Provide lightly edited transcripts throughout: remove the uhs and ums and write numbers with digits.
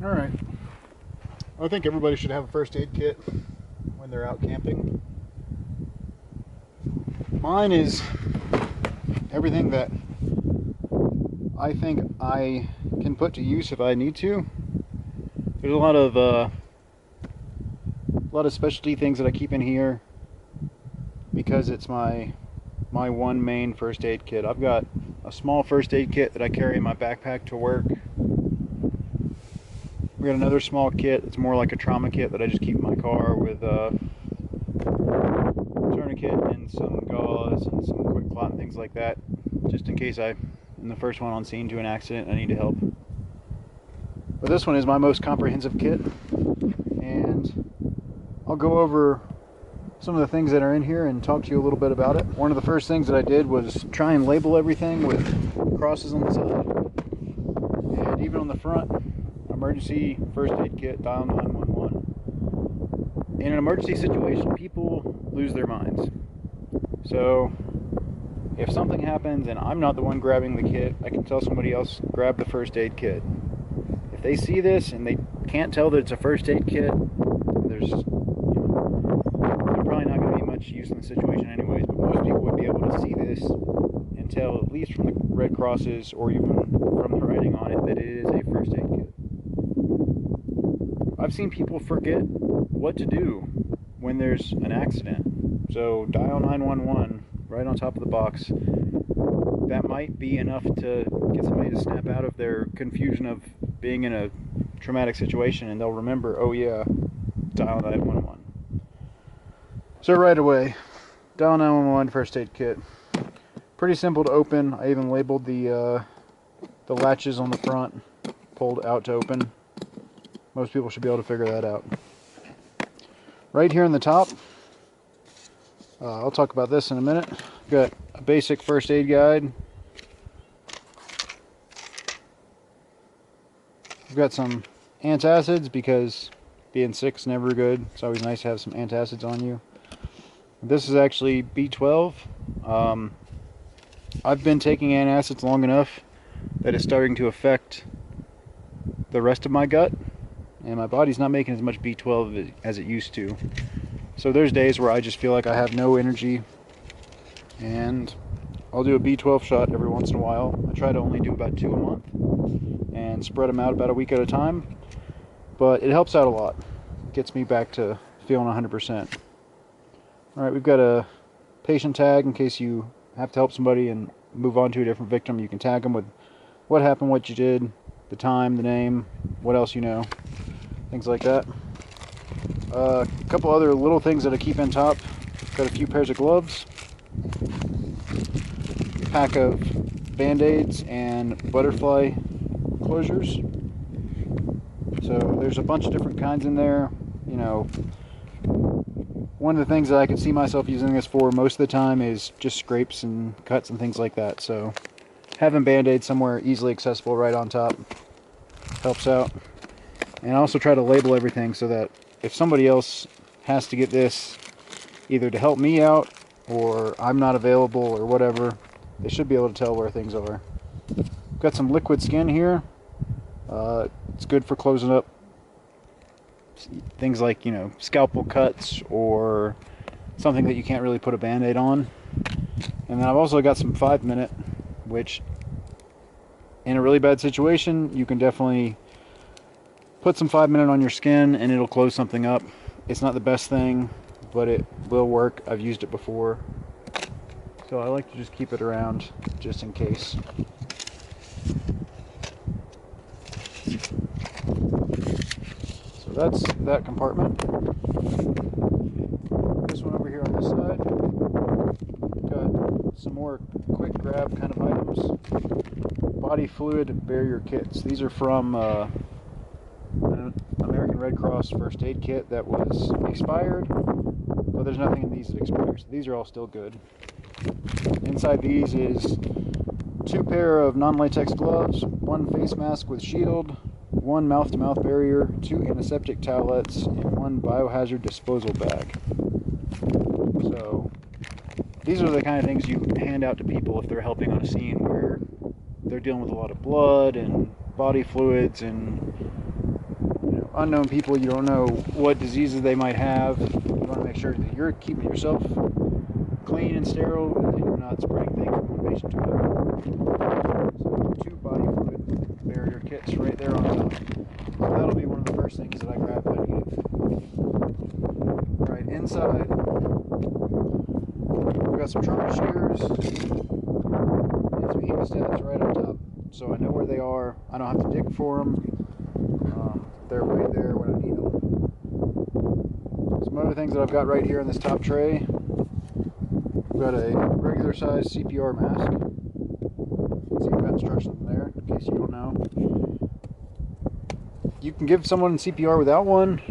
Alright. I think everybody should have a first aid kit when they're out camping. Mine is everything that I think I can put to use if I need to. There's a lot of specialty things that I keep in here because it's my one main first aid kit. I've got a small first aid kit that I carry in my backpack to work. We got another small kit that's more like a trauma kit that I just keep in my car with a tourniquet and some gauze and some quick clot and things like that, just in case I'm the first one on scene to an accident and I need to help. But this one is my most comprehensive kit, and I'll go over some of the things that are in here and talk to you a little bit about it. One of the first things that I did was try and label everything with crosses on the side, and even on the front, emergency first aid kit, dial 911. In an emergency situation, people lose their minds. So if something happens and I'm not the one grabbing the kit, I can tell somebody else, grab the first aid kit. If they see this and they can't tell that it's a first aid kit, there's probably not going to be much use in the situation anyways, but most people would be able to see this and tell, at least from the red crosses or even from the writing on it, that it is a first aid kit. I've seen people forget what to do when there's an accident. So dial 911 right on top of the box. That might be enough to get somebody to snap out of their confusion of being in a traumatic situation, and they'll remember, oh yeah, dial 911. So right away, dial 911 first aid kit. Pretty simple to open. I even labeled the latches on the front, pulled out to open. Most people should be able to figure that out. Right here in the top, I'll talk about this in a minute. Got a basic first aid guide. We've got some antacids because being sick's never good. It's always nice to have some antacids on you. This is actually B12. I've been taking antacids long enough that it's starting to affect the rest of my gut, and my body's not making as much B12 as it used to. So there's days where I just feel like I have no energy, and I'll do a B12 shot every once in a while. I try to only do about 2 a month and spread them out about a week at a time, but it helps out a lot. It gets me back to feeling 100%. Alright, we've got a patient tag in case you have to help somebody and move on to a different victim. You can tag them with what happened, what you did, the time, the name, what else you know, things like that. A couple other little things that I keep in top. Got a few pairs of gloves, a pack of band-aids and butterfly closures. So there's a bunch of different kinds in there. You know, one of the things that I can see myself using this for most of the time is just scrapes and cuts and things like that. So having band-aids somewhere easily accessible right on top helps out. And I also try to label everything so that if somebody else has to get this either to help me out or I'm not available or whatever, they should be able to tell where things are. Got some liquid skin here. It's good for closing up things like, you know, scalpel cuts or something that you can't really put a band-aid on. And then I've also got some 5-minute, which in a really bad situation you can definitely put some 5-minute on your skin and it'll close something up. It's not the best thing, but it will work. I've used it before. So I like to just keep it around just in case. So that's that compartment. This one over here on this side, got some more quick grab kind of items. Body fluid barrier kits. These are from an American Red Cross first aid kit that was expired, but there's nothing in these that expires. So these are all still good. Inside these is 2 pair of non-latex gloves, 1 face mask with shield, 1 mouth-to-mouth barrier, 2 antiseptic towelettes, and 1 biohazard disposal bag. So these are the kind of things you hand out to people if they're helping on a scene where they're dealing with a lot of blood and body fluids and unknown people. You don't know what diseases they might have. You want to make sure that you're keeping yourself clean and sterile, and that you're not spreading things from one patient to another. So 2 body fluid barrier kits right there on top. So that'll be one of the first things that I grab if I need it. Alright, inside, we've got some trauma shears and some hemostats right on top. So I know where they are. I don't have to dig for them. They're right there when I need them. Some other things that I've got right here in this top tray. I've got a regular size CPR mask. See, I've got instructions in there in case you don't know. You can give someone CPR without one,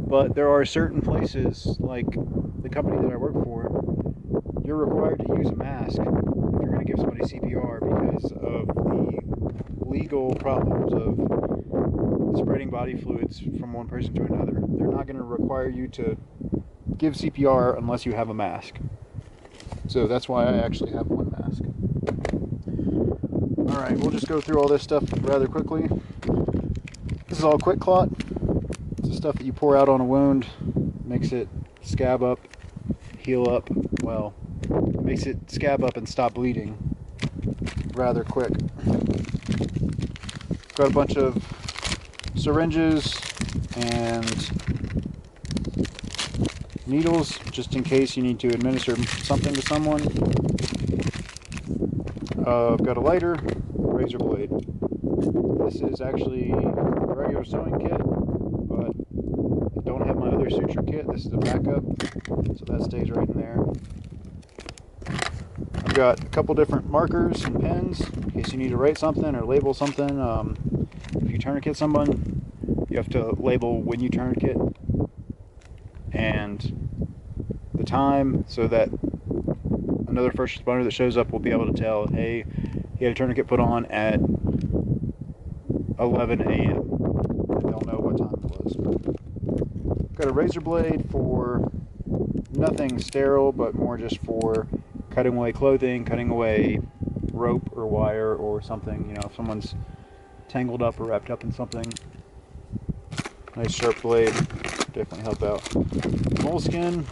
but there are certain places, like the company that I work for, you're required to use a mask if you're going to give somebody CPR because of the legal problems of spreading body fluids from one person to another. They're not going to require you to give CPR unless you have a mask. So that's why I actually have one mask. Alright, we'll just go through all this stuff rather quickly. This is all quick clot. It's the stuff that you pour out on a wound, makes it scab up, heal up, well, makes it scab up and stop bleeding rather quick. Got a bunch of syringes and needles just in case you need to administer something to someone. I've got a lighter, razor blade. This is actually a regular sewing kit, but I don't have my other suture kit. This is a backup, so that stays right in there. I've got a couple different markers and pens in case you need to write something or label something. If you tourniquet someone, you have to label when you tourniquet and the time so that another first responder that shows up will be able to tell, hey, he had a tourniquet put on at 11 a.m. and they'll know what time it was. Got a razor blade for nothing sterile, but more just for cutting away clothing, cutting away rope or wire or something. You know, if someone's tangled up or wrapped up in something, nice sharp blade, definitely help out. Moleskin.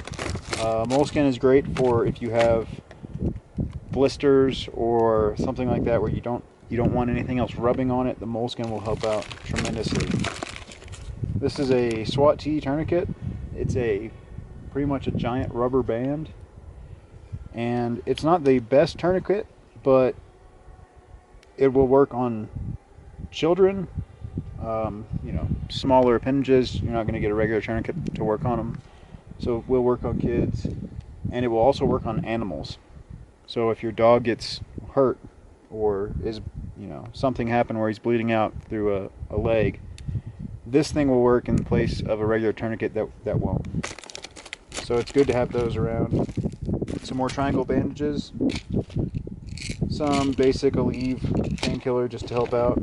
Moleskin is great for if you have blisters or something like that where you don't want anything else rubbing on it. The moleskin will help out tremendously. This is a SWAT T tourniquet. It's pretty much a giant rubber band, and it's not the best tourniquet, but it will work on children. You know, smaller appendages, you're not going to get a regular tourniquet to work on them, so it will work on kids, and it will also work on animals. So if your dog gets hurt or is, you know, something happened where he's bleeding out through a leg, this thing will work in place of a regular tourniquet that won't. So it's good to have those around. Some more triangle bandages, some basic Aleve painkiller just to help out.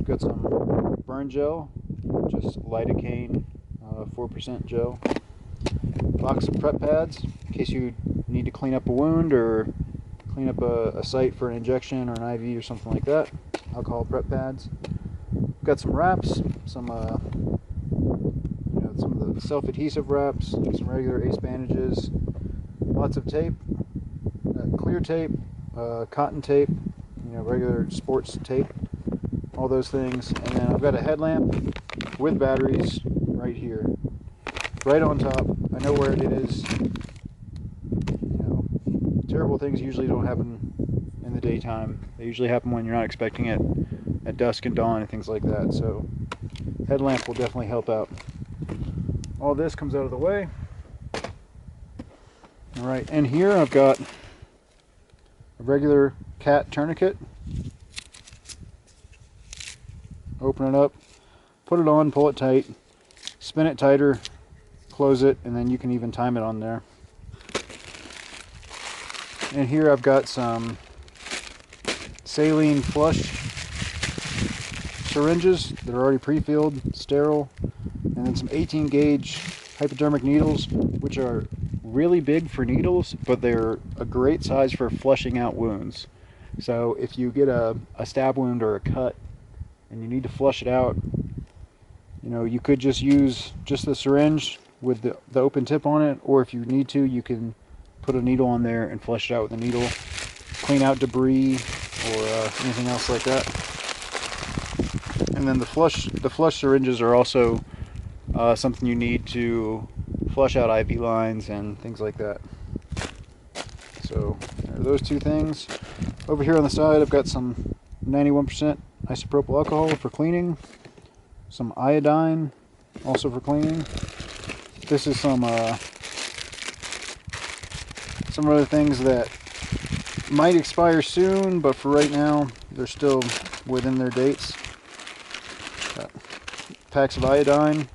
Got some burn gel, just lidocaine, 4% gel. Box of prep pads in case you need to clean up a wound or clean up a site for an injection or an IV or something like that. Alcohol prep pads. Got some wraps, some some of the self-adhesive wraps, some regular ACE bandages, lots of tape, clear tape, cotton tape, regular sports tape, all those things. And then I've got a headlamp with batteries right here, right on top. I know where it is. Terrible things usually don't happen in the daytime. They usually happen when you're not expecting it, at dusk and dawn and things like that. So headlamp will definitely help out. All this comes out of the way. All right, and here I've got a regular cat tourniquet. Open it up, put it on, pull it tight, spin it tighter, close it, and then you can even time it on there. And here I've got some saline flush syringes that are already pre-filled, sterile, and then some 18 gauge hypodermic needles, which are really big for needles, but they're a great size for flushing out wounds. So if you get a stab wound or a cut and you need to flush it out, You know, you could just use just the syringe with the open tip on it, or if you need to, you can put a needle on there and flush it out with a needle. Clean out debris or anything else like that. And then the flush syringes are also something you need to flush out IV lines and things like that. So there are those two things. Over here on the side, I've got some 91% isopropyl alcohol for cleaning, some iodine also for cleaning. This is some other things that might expire soon, but for right now they're still within their dates. Got packs of iodine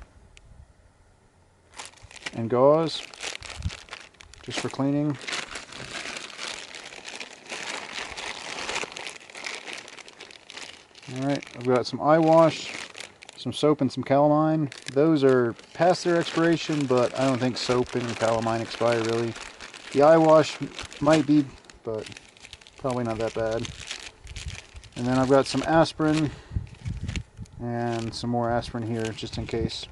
and gauze just for cleaning. Alright, I've got some eye wash, some soap, and some calamine. Those are past their expiration, but I don't think soap and calamine expire really. The eye wash might be, but probably not that bad. And then I've got some aspirin and some more aspirin here just in case.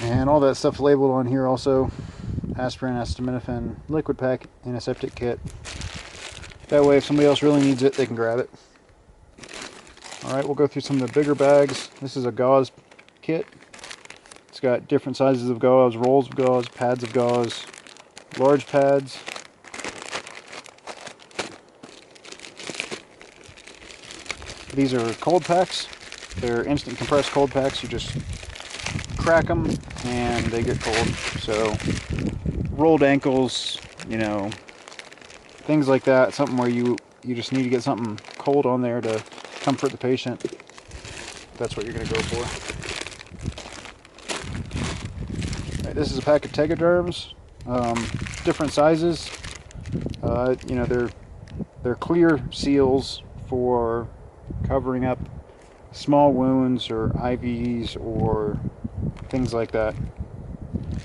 And all that stuff labeled on here also. Aspirin, acetaminophen, liquid pack, antiseptic kit. That way if somebody else really needs it, they can grab it. Alright, we'll go through some of the bigger bags. This is a gauze kit. It's got different sizes of gauze, rolls of gauze, pads of gauze, large pads. These are cold packs. They're instant compressed cold packs. You just crack them and they get cold. So rolled ankles, you know, things like that. Something where you just need to get something cold on there to comfort the patient. That's what you're going to go for. Right, this is a pack of Tegaderms, different sizes. You know, they're clear seals for covering up small wounds or IVs or things like that.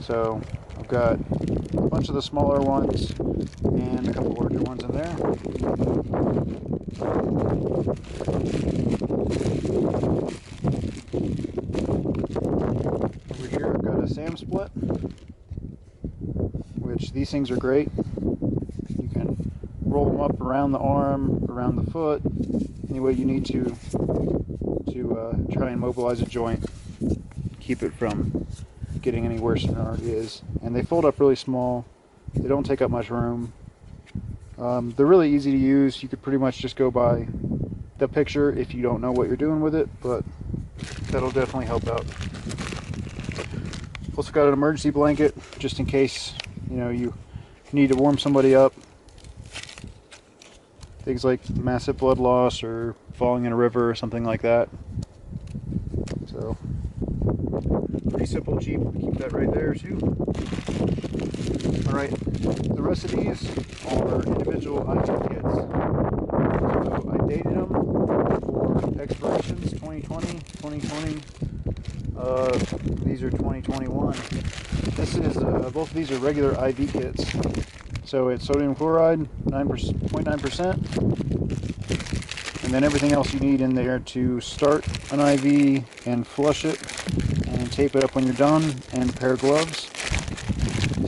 So I've got a bunch of the smaller ones and a couple larger ones in there. Over here I've got a SAM split, which these things are great. You can roll them up around the arm, around the foot, any way you need to try and mobilize a joint, keep it from getting any worse than it already is. And they fold up really small. They don't take up much room. They're really easy to use. You could pretty much just go by the picture if you don't know what you're doing with it, but that'll definitely help out. Also got an emergency blanket just in case, you know, you need to warm somebody up. Things like massive blood loss or falling in a river or something like that. So pretty simple, cheap. Keep that right there too. Alright, the rest of these are individual item kits. So I dated them for expirations 2020, 2020. These are 2021. This is both of these are regular IV kits. So it's sodium chloride, 0.9%, and then everything else you need in there to start an IV and flush it and tape it up when you're done, and a pair of gloves.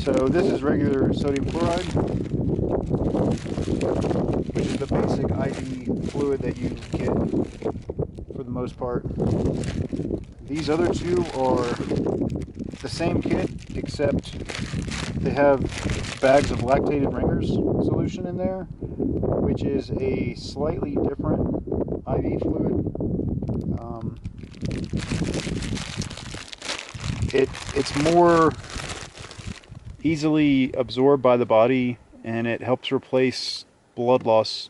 So this is regular sodium chloride, which is the basic IV fluid that you get for the most part. These other two are the same kit, except they have bags of lactated ringers solution in there, which is a slightly different IV fluid. It's more easily absorbed by the body, and it helps replace blood loss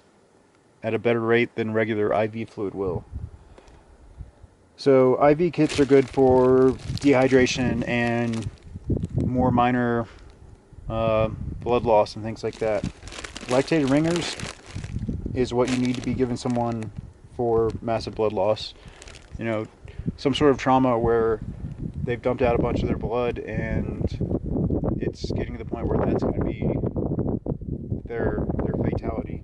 at a better rate than regular IV fluid will. So IV kits are good for dehydration and more minor blood loss and things like that. Lactated ringers is what you need to be giving someone for massive blood loss. You know, some sort of trauma where they've dumped out a bunch of their blood, and it's getting to the point where that's going to be their fatality.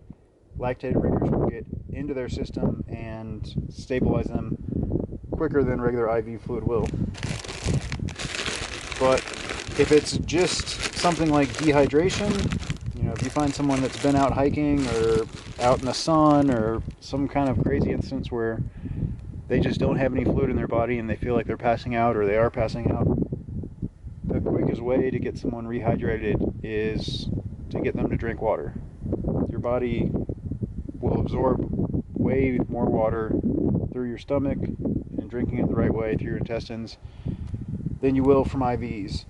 Lactated riggers will get into their system and stabilize them quicker than regular IV fluid will. But if it's just something like dehydration, if you find someone that's been out hiking or out in the sun or some kind of crazy instance where they just don't have any fluid in their body and they feel like they're passing out or they are passing out, the quickest way to get someone rehydrated is to get them to drink water. Your body will absorb way more water through your stomach and drinking it the right way through your intestines than you will from IVs.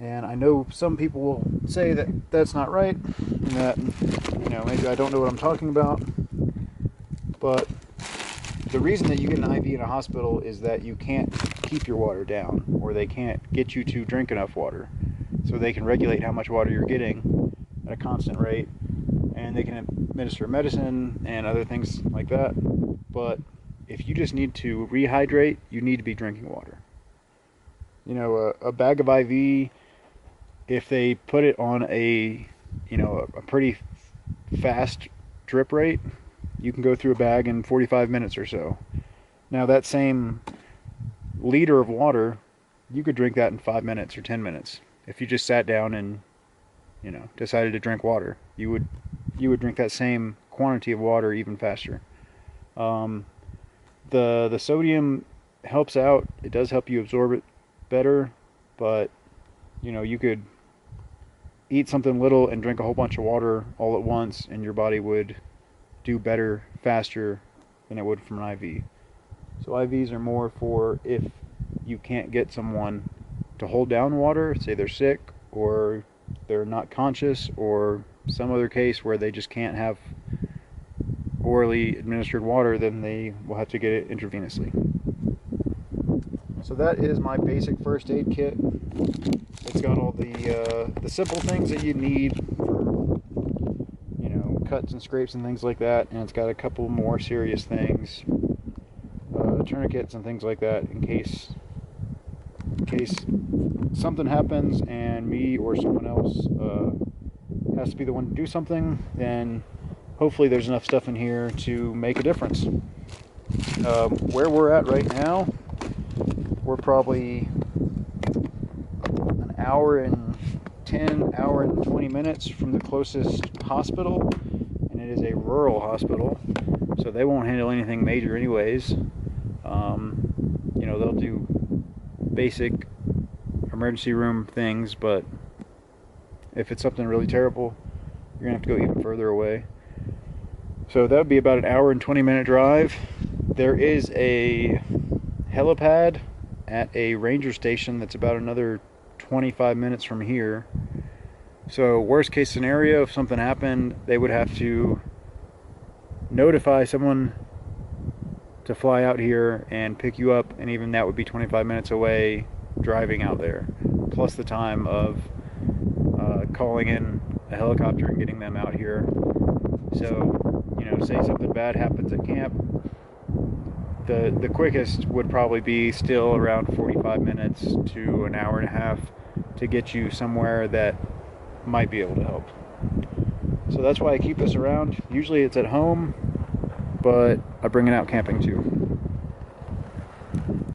And I know some people will say that that's not right, and that, maybe I don't know what I'm talking about, but the reason that you get an IV in a hospital is that you can't keep your water down, or they can't get you to drink enough water. So they can regulate how much water you're getting at a constant rate, and they can administer medicine and other things like that. But if you just need to rehydrate, you need to be drinking water. A bag of IV, if they put it on a pretty fast drip rate, you can go through a bag in 45 minutes or so. Now that same liter of water, you could drink that in 5 minutes or 10 minutes. If you just sat down and, decided to drink water, you would drink that same quantity of water even faster. The sodium helps out. It does help you absorb it better, but you could eat something little and drink a whole bunch of water all at once, and your body would do better faster than it would from an IV. So IVs are more for if you can't get someone to hold down water, say they're sick or they're not conscious, or some other case where they just can't have orally administered water, then they will have to get it intravenously. So that is my basic first aid kit. It's got all the simple things that you need for cuts and scrapes and things like that, and it's got a couple more serious things, tourniquets and things like that, in case something happens and me or someone else has to be the one to do something. Then hopefully there's enough stuff in here to make a difference. Where we're at right now, we're probably an hour and 20 minutes from the closest hospital, and it is a rural hospital, so they won't handle anything major anyways. They'll do basic emergency room things, but if it's something really terrible, you're gonna have to go even further away. So that would be about an hour and 20-minute drive. There is a helipad at a ranger station that's about another 25 minutes from here. So worst case scenario, if something happened, they would have to notify someone to fly out here and pick you up, and even that would be 25 minutes away driving out there, plus the time of calling in a helicopter and getting them out here. So, say something bad happens at camp, the quickest would probably be still around 45 minutes to an hour and a half to get you somewhere that might be able to help. So that's why I keep this around. Usually it's at home, but I bring it out camping too.